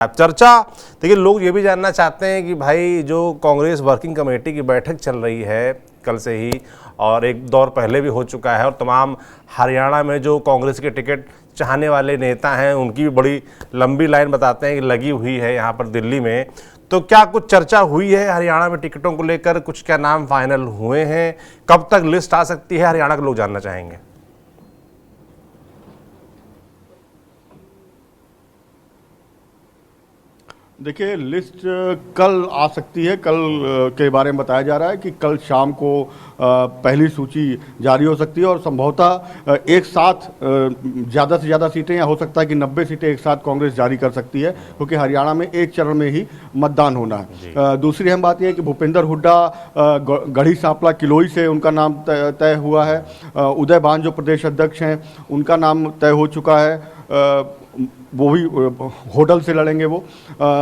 अब चर्चा देखिए, लोग ये भी जानना चाहते हैं कि भाई जो कांग्रेस वर्किंग कमेटी की बैठक चल रही है कल से ही, और एक दौर पहले भी हो चुका है, और तमाम हरियाणा में जो कांग्रेस के टिकट चाहने वाले नेता हैं उनकी भी बड़ी लंबी लाइन बताते हैं कि लगी हुई है यहाँ पर दिल्ली में। तो क्या कुछ चर्चा हुई है हरियाणा में टिकटों को लेकर? कुछ क्या नाम फाइनल हुए हैं? कब तक लिस्ट आ सकती है? हरियाणा के लोग जानना चाहेंगे। देखिए, लिस्ट कल आ सकती है। कल के बारे में बताया जा रहा है कि कल शाम को पहली सूची जारी हो सकती है, और संभवतः एक साथ ज़्यादा से ज़्यादा सीटें, या हो सकता है कि 90 सीटें एक साथ कांग्रेस जारी कर सकती है, क्योंकि हरियाणा में एक चरण में ही मतदान होना है। दूसरी अहम बात यह है कि भूपेंद्र हुड्डा गढ़ी सांपला किलोई से उनका नाम तय हुआ है। उदय भान जो प्रदेश अध्यक्ष हैं उनका नाम तय हो चुका है, वो भी होटल से लड़ेंगे वो।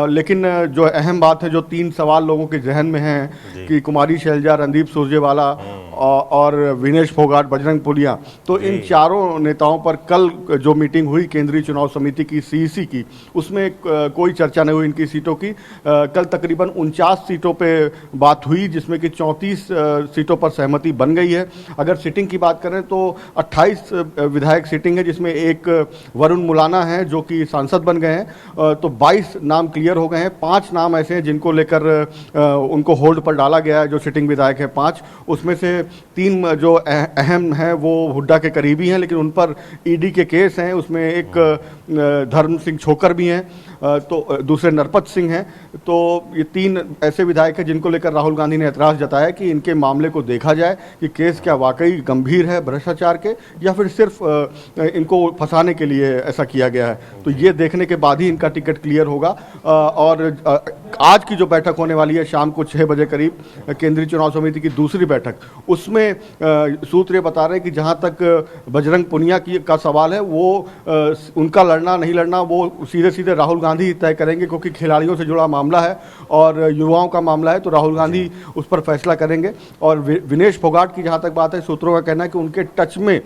लेकिन जो अहम बात है, जो तीन सवाल लोगों के जहन में हैं कि कुमारी शैलजा, रणदीप सुरजेवाला और विनेश फोगाट, बजरंग पुनिया, तो इन चारों नेताओं पर कल जो मीटिंग हुई केंद्रीय चुनाव समिति की, सीईसी की, उसमें कोई चर्चा नहीं हुई इनकी सीटों की। कल तकरीबन 49 सीटों पे बात हुई, जिसमें कि 34 सीटों पर सहमति बन गई है। अगर सिटिंग की बात करें तो 28 विधायक सिटिंग है, जिसमें एक वरुण मुलाना है जो कि सांसद बन गए हैं। तो 22 नाम क्लियर हो गए हैं। 5 नाम ऐसे हैं जिनको लेकर उनको होल्ड पर डाला गया है, जो सिटिंग विधायक हैं 5, उसमें से 3 जो अहम हैं वो हुड्डा के करीबी हैं, लेकिन उन पर ईडी के केस हैं। उसमें एक धर्म सिंह छोकर भी हैं, तो दूसरे नरपत सिंह हैं। तो ये 3 ऐसे विधायक हैं जिनको लेकर राहुल गांधी ने ऐतराज़ जताया कि इनके मामले को देखा जाए कि केस क्या वाकई गंभीर है भ्रष्टाचार के, या फिर सिर्फ इनको फंसाने के लिए ऐसा किया गया है। तो ये देखने के बाद ही इनका टिकट क्लियर होगा। और आज की जो बैठक होने वाली है शाम को 6 बजे करीब, केंद्रीय चुनाव समिति की दूसरी बैठक, उसमें सूत्र ये बता रहे हैं कि जहां तक बजरंग पुनिया का सवाल है, वो उनका लड़ना नहीं लड़ना वो सीधे सीधे राहुल गांधी तय करेंगे, क्योंकि खिलाड़ियों से जुड़ा मामला है और युवाओं का मामला है, तो राहुल गांधी उस पर फैसला करेंगे। और विनेश फोगाट की जहां तक बात है, सूत्रों का कहना है कि उनके टच में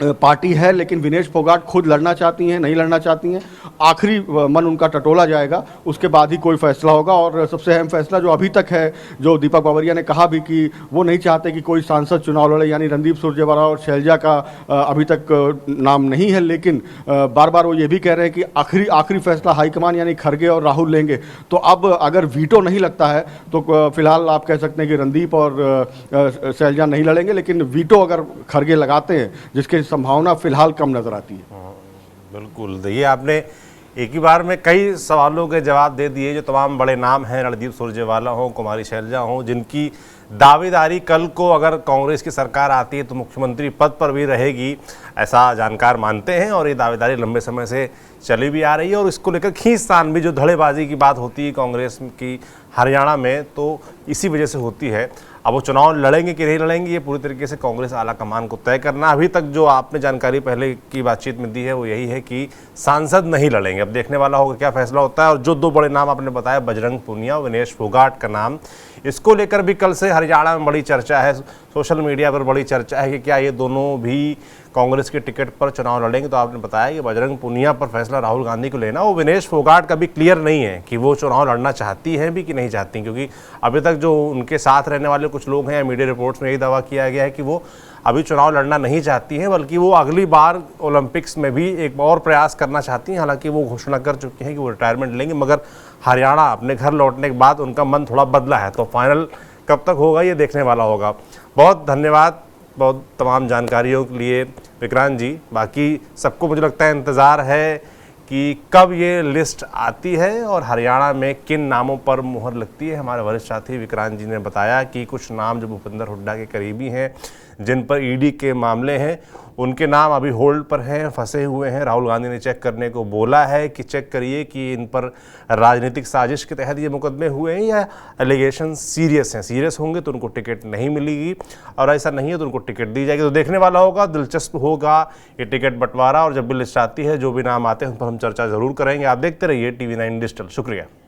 पार्टी है, लेकिन विनेश फोगाट खुद लड़ना चाहती हैं, नहीं लड़ना चाहती हैं। आखिरी मन उनका टटोला जाएगा, उसके बाद ही कोई फैसला होगा। और सबसे अहम फैसला जो अभी तक है, जो दीपक बावरिया ने कहा भी कि वो नहीं चाहते कि कोई सांसद चुनाव लड़े, यानी रणदीप सुरजेवाला और शैलजा का अभी तक नाम नहीं है, लेकिन बार बार वो ये भी कह रहे हैं कि आखिरी फैसला हाईकमान यानी खड़गे और राहुल लेंगे। तो अब अगर वीटो नहीं लगता है तो फिलहाल आप कह सकते हैं कि रणदीप और शैलजा नहीं लड़ेंगे, लेकिन वीटो अगर खड़गे लगाते हैं, जिसके संभावना फिलहाल कम नजर आती है। बिल्कुल, देखिए आपने एक ही बार में कई सवालों के जवाब दे दिए। जो तमाम बड़े नाम हैं, रणदीप सुरजेवाला हो, कुमारी शैलजा हो, जिनकी दावेदारी कल को अगर कांग्रेस की सरकार आती है तो मुख्यमंत्री पद पर भी रहेगी, ऐसा जानकार मानते हैं। और ये दावेदारी लंबे समय से चली भी आ रही है, और इसको लेकर खींचतान भी, जो धड़ेबाजी की बात होती है कांग्रेस की हरियाणा में, तो इसी वजह से होती है। अब वो चुनाव लड़ेंगे कि नहीं लड़ेंगे, ये पूरी तरीके से कांग्रेस आला कमान को तय करना। अभी तक जो आपने जानकारी पहले की बातचीत में दी है वो यही है कि सांसद नहीं लड़ेंगे। अब देखने वाला होगा क्या फैसला होता है। और जो 2 बड़े नाम आपने बताया, बजरंग पुनिया, विनेश फोगाट का नाम, इसको लेकर भी कल से हरियाणा में बड़ी चर्चा है, सोशल मीडिया पर बड़ी चर्चा है कि क्या ये दोनों भी कांग्रेस के टिकट पर चुनाव लड़ेंगे। तो आपने बताया कि बजरंग पुनिया पर फैसला राहुल गांधी को लेना, वो विनेश फोगाट का भी क्लियर नहीं है कि वो चुनाव लड़ना चाहती हैं भी कि नहीं चाहती, क्योंकि अभी तक जो उनके साथ रहने वाले कुछ लोग हैं, मीडिया रिपोर्ट्स में यही दावा किया गया है कि वो अभी चुनाव लड़ना नहीं चाहती हैं, बल्कि वो अगली बार ओलंपिक्स में भी एक और प्रयास करना चाहती हैं। हालांकि वो घोषणा कर चुकी हैं कि वो रिटायरमेंट लेंगे, मगर हरियाणा अपने घर लौटने के बाद उनका मन थोड़ा बदला है। तो फाइनल कब तक होगा ये देखने वाला होगा। बहुत धन्यवाद, बहुत तमाम जानकारियों के लिए विक्रांत जी। बाकी सबको मुझे लगता है इंतज़ार है कि कब ये लिस्ट आती है और हरियाणा में किन नामों पर मुहर लगती है। हमारे वरिष्ठ साथी विक्रांत जी ने बताया कि कुछ नाम जो भूपेंद्र हुड्डा के करीबी हैं, जिन पर ईडी के मामले हैं, उनके नाम अभी होल्ड पर हैं, फंसे हुए हैं। राहुल गांधी ने चेक करने को बोला है कि चेक करिए कि इन पर राजनीतिक साजिश के तहत ये मुकदमे हुए हैं या एलिगेशन सीरियस हैं। सीरियस होंगे तो उनको टिकट नहीं मिलेगी, और ऐसा नहीं है तो उनको टिकट दी जाएगी। तो देखने वाला होगा, दिलचस्प होगा ये टिकट बंटवारा। और जब भी लिस्ट आती है, जो भी नाम आते हैं उन पर हम चर्चा ज़रूर करेंगे। आप देखते रहिए TV9 डिजिटल। शुक्रिया।